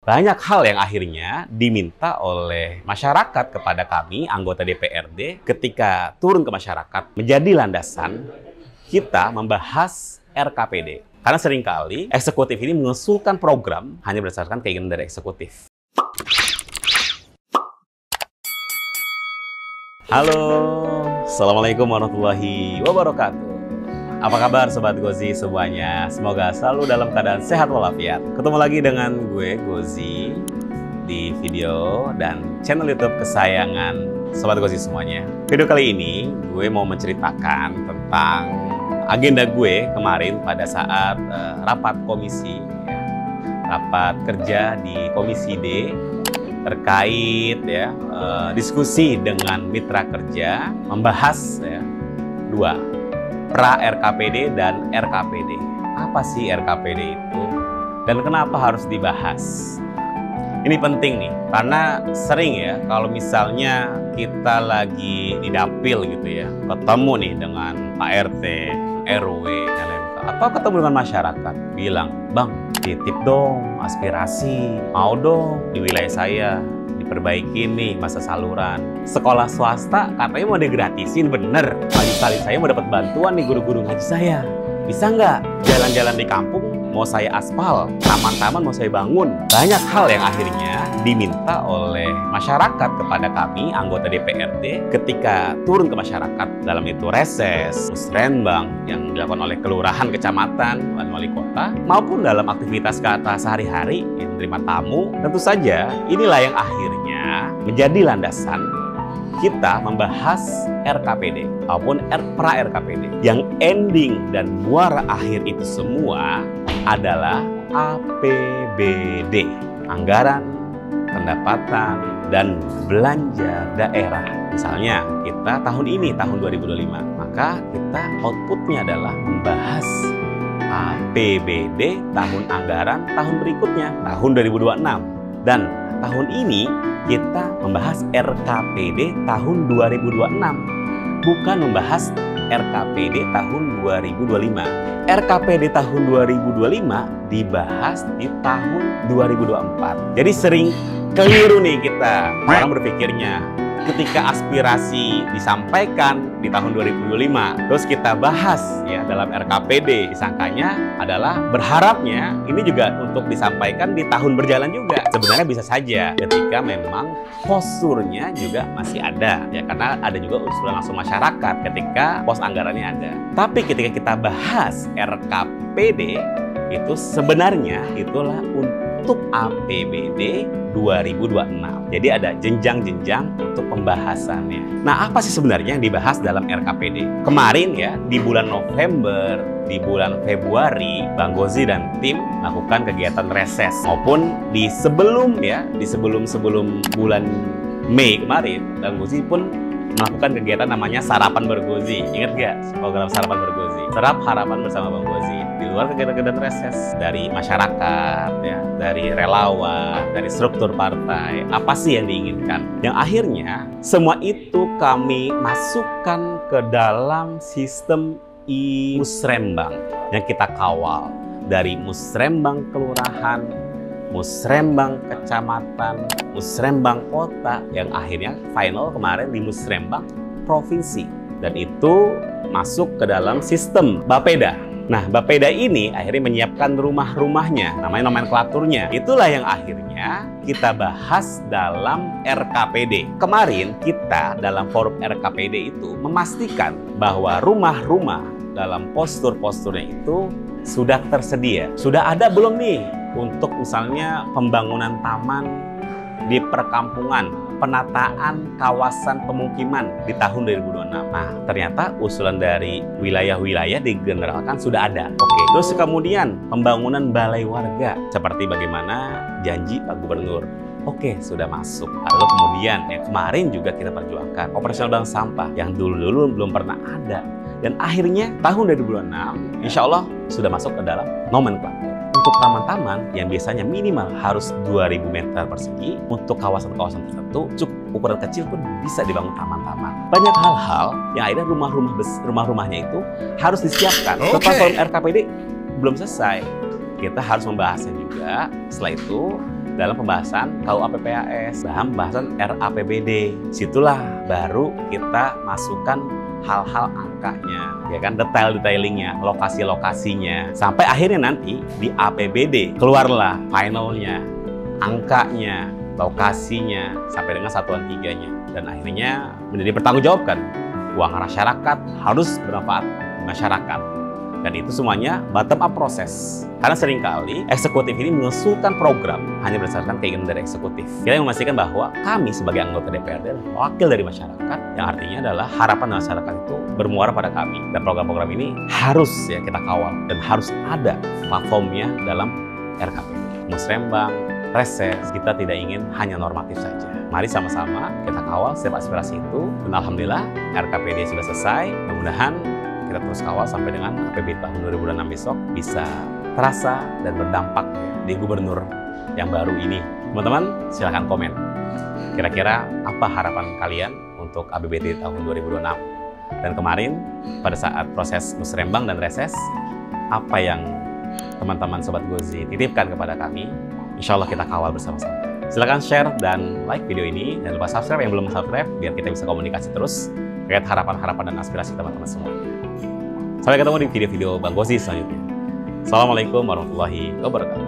Banyak hal yang akhirnya diminta oleh masyarakat kepada kami, anggota DPRD, ketika turun ke masyarakat, menjadi landasan kita membahas RKPD. Karena seringkali eksekutif ini mengusulkan program hanya berdasarkan keinginan dari eksekutif. Halo, Assalamualaikum warahmatullahi wabarakatuh. Apa kabar Sobat Gozi semuanya? Semoga selalu dalam keadaan sehat walafiat. Ketemu lagi dengan gue, Gozi, di video dan channel YouTube kesayangan Sobat Gozi semuanya. Video kali ini gue mau menceritakan tentang agenda gue kemarin pada saat rapat komisi, rapat kerja di Komisi D terkait diskusi dengan mitra kerja membahas dua, pra-RKPD dan RKPD. Apa sih RKPD itu? Dan kenapa harus dibahas? Ini penting nih, karena sering kalau misalnya kita lagi di dapil gitu ketemu nih dengan Pak RT, RW, LMK, atau ketemu dengan masyarakat, bilang, "Bang, titip dong aspirasi, mau dong di wilayah saya diperbaiki nih masa saluran. Sekolah swasta katanya mau digratisin, bener. Kali saya mau dapat bantuan nih guru-guru ngaji saya. Bisa nggak? Jalan-jalan di kampung mau saya aspal, taman-taman mau saya bangun." Banyak hal yang akhirnya diminta oleh masyarakat kepada kami, anggota DPRD, ketika turun ke masyarakat, dalam itu reses, musrenbang yang dilakukan oleh kelurahan, kecamatan, dan wali kota, maupun dalam aktivitas kata sehari-hari yang menerima tamu. Tentu saja inilah yang akhirnya menjadi landasan kita membahas RKPD maupun pra-RKPD. Yang ending dan muara akhir itu semua adalah APBD, anggaran, pendapatan, dan belanja daerah. Misalnya kita tahun ini, tahun 2025, maka kita outputnya adalah membahas APBD tahun anggaran tahun berikutnya, tahun 2026. Dan tahun ini kita membahas RKPD tahun 2026, bukan membahas RKPD tahun 2025. RKPD tahun 2025 dibahas di tahun 2024. Jadi sering keliru nih kita, orang berpikirnya ketika aspirasi disampaikan di tahun 2025, terus kita bahas dalam RKPD, disangkanya adalah berharapnya ini juga untuk disampaikan di tahun berjalan juga. Sebenarnya bisa saja ketika memang posturnya juga masih ada, karena ada juga usulan langsung masyarakat ketika pos anggarannya ada. Tapi ketika kita bahas RKPD, itu sebenarnya itulah untuk APBD 2026. Jadi ada jenjang-jenjang untuk pembahasannya. Nah, apa sih sebenarnya yang dibahas dalam RKPD? Kemarin di bulan November, di bulan Februari, Bang Gozi dan tim melakukan kegiatan reses, maupun di sebelum bulan Mei kemarin, Bang Gozi pun melakukan kegiatan namanya Sarapan Bergozi. Ingat gak program Sarapan Bergozi? Serap harapan bersama Bang Gozi. Di luar kegiatan-kegiatan reses dari masyarakat, dari relawan, dari struktur partai, apa sih yang diinginkan? Yang akhirnya semua itu kami masukkan ke dalam sistem musrembang yang kita kawal, dari musrembang kelurahan, musrembang kecamatan, musrembang kota, yang akhirnya final kemarin di musrembang provinsi, dan itu masuk ke dalam sistem Bapeda. Nah, Bapeda ini akhirnya menyiapkan rumah-rumahnya, namanya nomenklaturnya. Itulah yang akhirnya kita bahas dalam RKPD. Kemarin kita dalam forum RKPD itu memastikan bahwa rumah-rumah dalam postur-posturnya itu sudah tersedia. Sudah ada belum nih untuk misalnya pembangunan taman di perkampungan, penataan kawasan pemukiman di tahun 2026. Nah, ternyata usulan dari wilayah-wilayah digeneralkan sudah ada. Oke, terus kemudian pembangunan balai warga, seperti bagaimana janji Pak Gubernur. Oke, sudah masuk. Lalu kemudian kemarin juga kita perjuangkan operasional bank sampah yang dulu-dulu belum pernah ada. Dan akhirnya tahun 2026, insya Allah sudah masuk ke dalam nomenklatur. Untuk taman-taman yang biasanya minimal harus 2000 meter persegi, untuk kawasan-kawasan tertentu ukuran kecil pun bisa dibangun taman-taman. Banyak hal-hal yang akhirnya rumah-rumahnya itu harus disiapkan. Setelah forum RKPD belum selesai, kita harus membahasnya juga. Setelah itu dalam pembahasan KUA-PPAS, dalam pembahasan RAPBD. Situlah baru kita masukkan hal-hal angkanya, ya kan, detail-detailingnya, lokasi-lokasinya, sampai akhirnya nanti di APBD keluarlah finalnya, angkanya, lokasinya, sampai dengan satuan tiganya, dan akhirnya menjadi bertanggungjawabkan. Uang masyarakat harus bermanfaat masyarakat, dan itu semuanya bottom up proses. Karena seringkali eksekutif ini mengusulkan program hanya berdasarkan keinginan dari eksekutif. Kita memastikan bahwa kami sebagai anggota DPRD adalah wakil dari masyarakat, yang artinya adalah harapan masyarakat itu bermuara pada kami. Dan program-program ini harus ya kita kawal dan harus ada platformnya dalam RKPD. Musrembang, reses, kita tidak ingin hanya normatif saja. Mari sama-sama kita kawal setiap aspirasi itu. Dan alhamdulillah RKPD sudah selesai. Mudah-mudahan kita terus kawal sampai dengan APBD tahun 2026 besok bisa terasa dan berdampak ya, di gubernur yang baru ini. Teman-teman, silahkan komen. Kira-kira apa harapan kalian untuk APBD tahun 2026? Dan kemarin, pada saat proses musrembang dan reses, apa yang teman-teman Sobat Gozi titipkan kepada kami, insya Allah kita kawal bersama-sama. Silahkan share dan like video ini. Jangan lupa subscribe yang belum subscribe, biar kita bisa komunikasi terus terkait harapan-harapan dan aspirasi teman-teman semua. Sampai ketemu di video-video Bang Gozi selanjutnya. Assalamualaikum warahmatullahi wabarakatuh.